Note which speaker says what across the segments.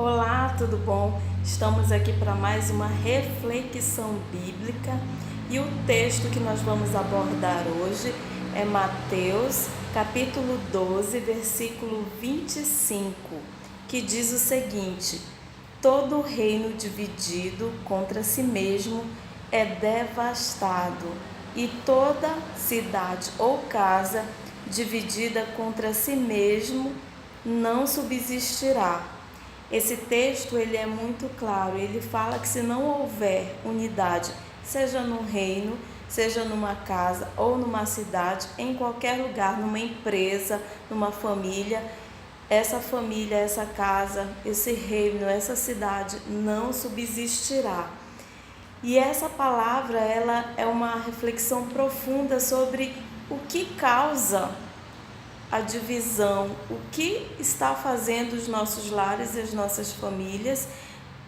Speaker 1: Olá, tudo bom? Estamos aqui para mais uma reflexão bíblica e o texto que nós vamos abordar hoje é Mateus, capítulo 12, versículo 25, que diz o seguinte: todo reino dividido contra si mesmo é devastado, e toda cidade ou casa dividida contra si mesmo não subsistirá. Esse texto ele é muito claro, ele fala que se não houver unidade, seja no reino, seja numa casa ou numa cidade, em qualquer lugar, numa empresa, numa família, essa casa, esse reino, essa cidade não subsistirá. E essa palavra ela é uma reflexão profunda sobre o que causa a divisão, o que está fazendo os nossos lares e as nossas famílias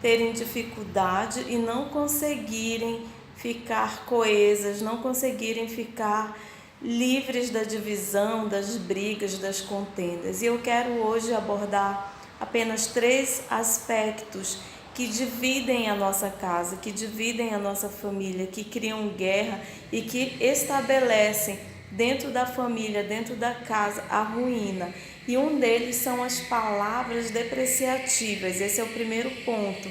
Speaker 1: terem dificuldade e não conseguirem ficar coesas, não conseguirem ficar livres da divisão, das brigas, das contendas. E eu quero hoje abordar apenas 3 aspectos que dividem a nossa casa, que dividem a nossa família, que criam guerra e que estabelecem dentro da família, dentro da casa, a ruína. E um deles são as palavras depreciativas. Esse é o primeiro ponto.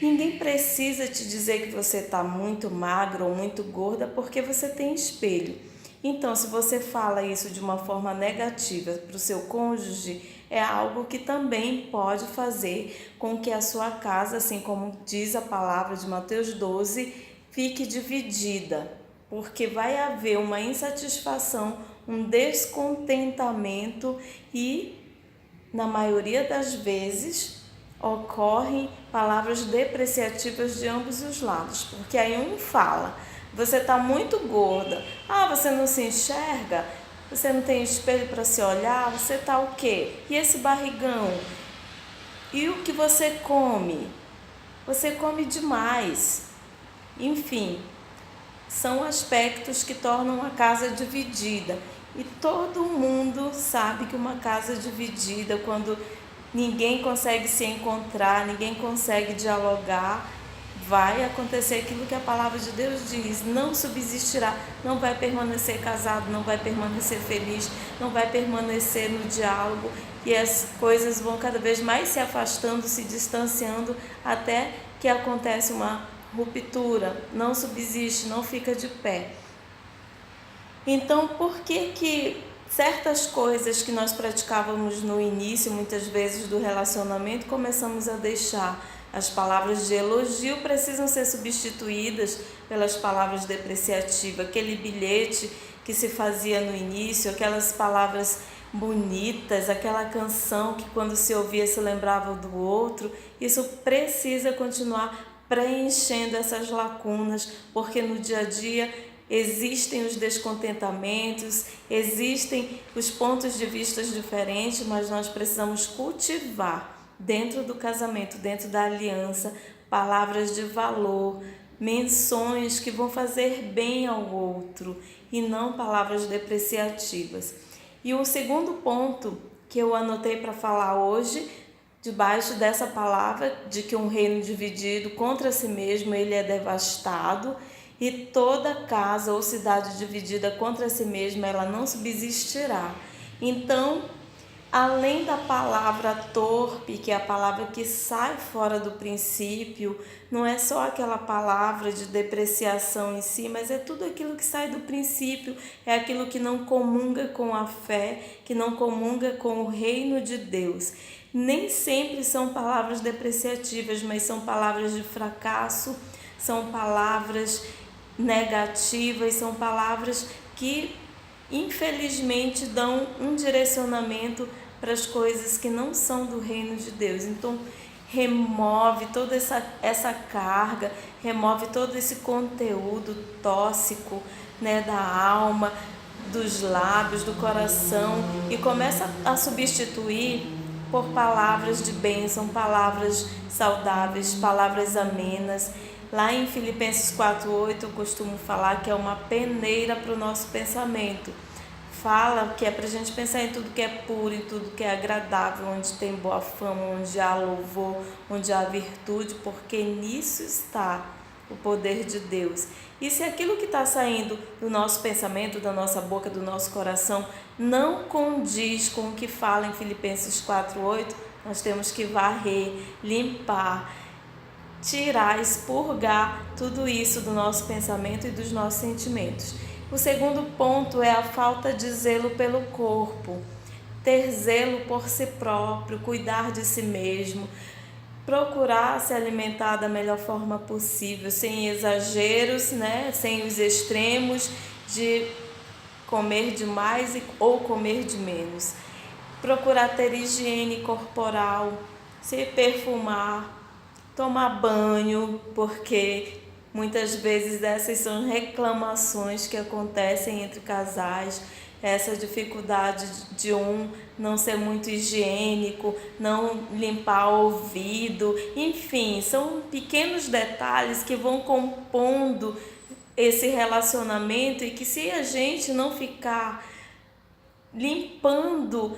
Speaker 1: Ninguém precisa te dizer que você está muito magra ou muito gorda porque você tem espelho. Então, se você fala isso de uma forma negativa para o seu cônjuge, é algo que também pode fazer com que a sua casa, assim como diz a palavra de Mateus 12, fique dividida, porque vai haver uma insatisfação, um descontentamento e, na maioria das vezes, ocorrem palavras depreciativas de ambos os lados, porque aí um fala: você está muito gorda, você não se enxerga, você não tem espelho para se olhar, você está o quê? E esse barrigão? E o que você come? Você come demais. Enfim, são aspectos que tornam a casa dividida. E todo mundo sabe que uma casa dividida, quando ninguém consegue se encontrar, ninguém consegue dialogar, vai acontecer aquilo que a palavra de Deus diz: não subsistirá, não vai permanecer casado, não vai permanecer feliz, não vai permanecer no diálogo, e as coisas vão cada vez mais se afastando, se distanciando, até que acontece uma ruptura, não subsiste, não fica de pé. Então, por que certas coisas que nós praticávamos no início, muitas vezes do relacionamento, começamos a deixar? As palavras de elogio precisam ser substituídas pelas palavras depreciativas, aquele bilhete que se fazia no início, aquelas palavras bonitas, aquela canção que quando se ouvia se lembrava do outro. Isso precisa continuar preenchendo essas lacunas, porque no dia a dia existem os descontentamentos, existem os pontos de vista diferentes, mas nós precisamos cultivar dentro do casamento, dentro da aliança, palavras de valor, menções que vão fazer bem ao outro e não palavras depreciativas. E o segundo ponto que eu anotei para falar hoje, debaixo dessa palavra de que um reino dividido contra si mesmo ele é devastado, e toda casa ou cidade dividida contra si mesma ela não subsistirá. Então, além da palavra torpe, que é a palavra que sai fora do princípio, não é só aquela palavra de depreciação em si, mas é tudo aquilo que sai do princípio, é aquilo que não comunga com a fé, que não comunga com o reino de Deus. Nem sempre são palavras depreciativas, mas são palavras de fracasso, são palavras negativas, são palavras que infelizmente dão um direcionamento para as coisas que não são do reino de Deus. Então remove toda essa carga, remove todo esse conteúdo tóxico, da alma, dos lábios, do coração, e começa a substituir por palavras de bênção, palavras saudáveis, palavras amenas. Lá em Filipenses 4:8 eu costumo falar que é uma peneira para o nosso pensamento. fala que é para a gente pensar em tudo que é puro, em tudo que é agradável, onde tem boa fama, onde há louvor, onde há virtude, porque nisso está o poder de Deus. E se aquilo que está saindo do nosso pensamento, da nossa boca, do nosso coração, não condiz com o que fala em Filipenses 4:8, nós temos que varrer, limpar, tirar, expurgar tudo isso do nosso pensamento e dos nossos sentimentos. O segundo ponto é a falta de zelo pelo corpo. Ter zelo por si próprio, cuidar de si mesmo, procurar se alimentar da melhor forma possível, sem exageros, sem os extremos de comer demais ou comer de menos. Procurar ter higiene corporal, se perfumar, tomar banho, porque muitas vezes essas são reclamações que acontecem entre casais, essa dificuldade de um não ser muito higiênico, não limpar o ouvido, enfim, são pequenos detalhes que vão compondo esse relacionamento e que se a gente não ficar limpando,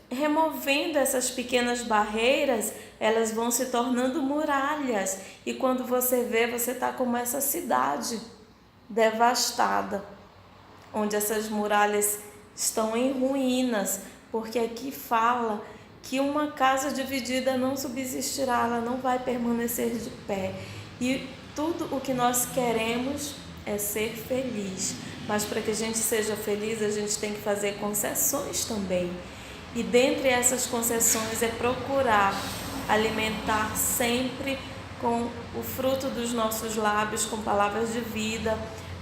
Speaker 1: removendo essas pequenas barreiras, elas vão se tornando muralhas e quando você vê, você está como essa cidade devastada, onde essas muralhas estão em ruínas, porque aqui fala que uma casa dividida não subsistirá, ela não vai permanecer de pé. E tudo o que nós queremos é ser feliz, mas para que a gente seja feliz, a gente tem que fazer concessões também. E dentre essas concessões é procurar alimentar sempre com o fruto dos nossos lábios, com palavras de vida,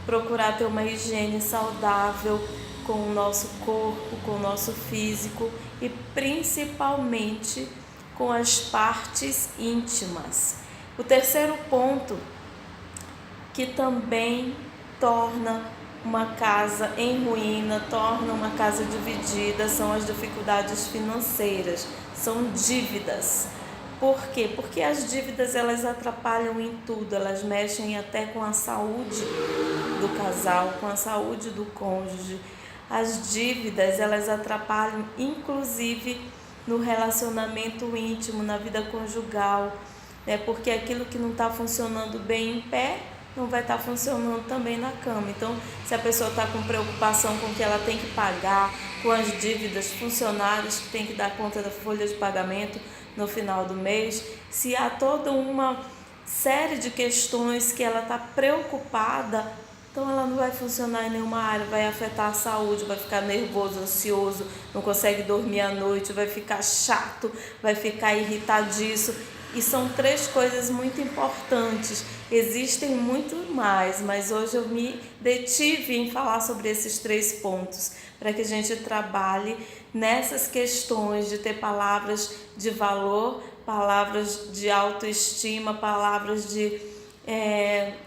Speaker 1: procurar ter uma higiene saudável com o nosso corpo, com o nosso físico e principalmente com as partes íntimas. O terceiro ponto, que também torna uma casa em ruína, torna uma casa dividida, são as dificuldades financeiras, são dívidas. Por quê? Porque as dívidas elas atrapalham em tudo, elas mexem até com a saúde do casal, com a saúde do cônjuge. As dívidas elas atrapalham inclusive no relacionamento íntimo, na vida conjugal, porque aquilo que não está funcionando bem em pé, não vai estar funcionando também na cama. Então, se a pessoa está com preocupação com o que ela tem que pagar, com as dívidas, funcionários que tem que dar conta da folha de pagamento no final do mês, se há toda uma série de questões que ela está preocupada, então ela não vai funcionar em nenhuma área, vai afetar a saúde, vai ficar nervoso, ansioso, não consegue dormir à noite, vai ficar chato, vai ficar irritadiço. E são três coisas muito importantes, existem muito mais, mas hoje eu me detive em falar sobre esses 3 pontos, para que a gente trabalhe nessas questões de ter palavras de valor, palavras de autoestima, palavras de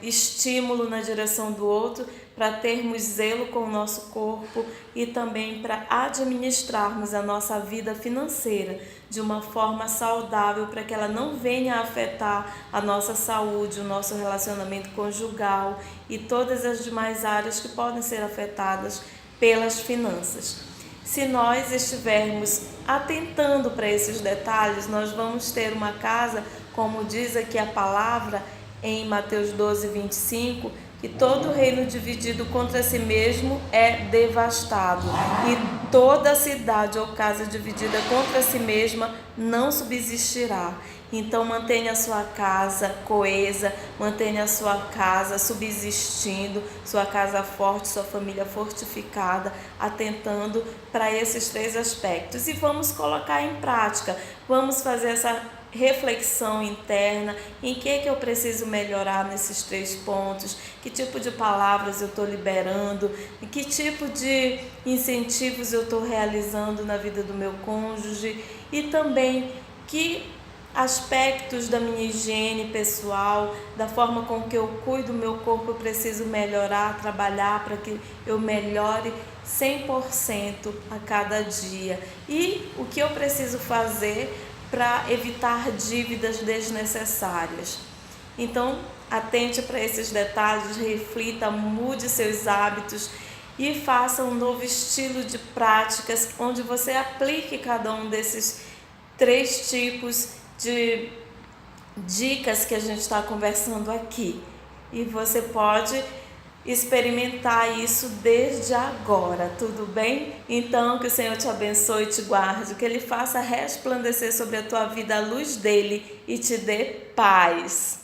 Speaker 1: estímulo na direção do outro, para termos zelo com o nosso corpo e também para administrarmos a nossa vida financeira de uma forma saudável, para que ela não venha a afetar a nossa saúde, o nosso relacionamento conjugal e todas as demais áreas que podem ser afetadas pelas finanças. Se nós estivermos atentando para esses detalhes, nós vamos ter uma casa, como diz aqui a palavra em Mateus 12:25, que todo reino dividido contra si mesmo é devastado, e toda cidade ou casa dividida contra si mesma não subsistirá. Então mantenha a sua casa coesa, mantenha a sua casa subsistindo, sua casa forte, sua família fortificada, atentando para esses 3 aspectos. E vamos colocar em prática, vamos fazer essa reflexão interna, em que eu preciso melhorar nesses 3 pontos, que tipo de palavras eu estou liberando, que tipo de incentivos eu estou realizando na vida do meu cônjuge e também que aspectos da minha higiene pessoal, da forma com que eu cuido do meu corpo, eu preciso melhorar, trabalhar para que eu melhore 100% a cada dia. E o que eu preciso fazer para evitar dívidas desnecessárias. Então, atente para esses detalhes, reflita, mude seus hábitos e faça um novo estilo de práticas onde você aplique cada um desses 3 tipos de dicas que a gente está conversando aqui. E você pode experimentar isso desde agora, tudo bem? Então, que o Senhor te abençoe e te guarde, que Ele faça resplandecer sobre a tua vida a luz dele e te dê paz.